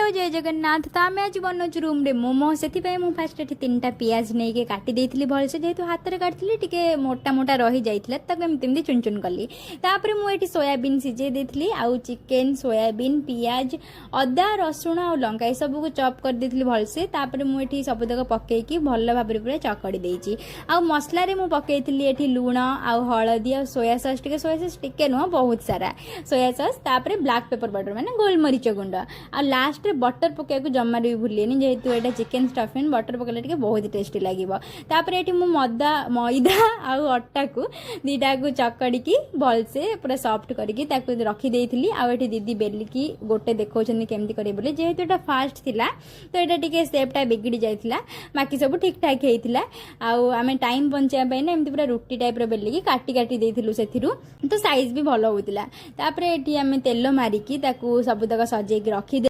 Hello जय जगन्नाथ। तो आम आज बनाऊँ रूम रे मोमो से फास्ट ये 3टा पियाज नहीं काटी देती भलसे जेहतु हाथ में काटी टे मोटा मोटा रही जाता एमती चुन चुन कली। तापर मुझे सोयाबीन सिझे देती आउ चिकेन सोयाबीन पियाज अदा रसुण और लंका सब को चॉप कर देती भलसे। तापर मुझे सबुतक पकईकी भल भाव पूरा चकड़ी देती। आ मसला मु पकई लुण आउ हलदी आ सोया सॉस टिके नुह बहुत सारा सोया सॉस तापर ब्लैक पेपर पाउडर माने गोलमरीच गुंड आ लास्ट में बटर पकाइक जमार भी भूलेनी जेहेतु यहाँ चिकेन स्टफिंग बटर पकड़े बहुत टेस्टी लगे। तापर ये मैदा आउ अटा को दीटा को चकड़ी भलसे पूरा सॉफ्ट करके रखीदे आठी दीदी बेलिकी गोटे देखा केमती करेंगे जेहेतु यहाँ फास्ट थिला तो यहाँ टी सेपटा बिगड़ी जाता बाकी सब ठीक ठाक होता। आम टाइम बचाई ना एमती पूरा रुटी टाइप बेलिकी काटी काटी देलु से तो साइज भी भल होता। तापर ये आम तेल मारिकी सबुतक सजेक रखी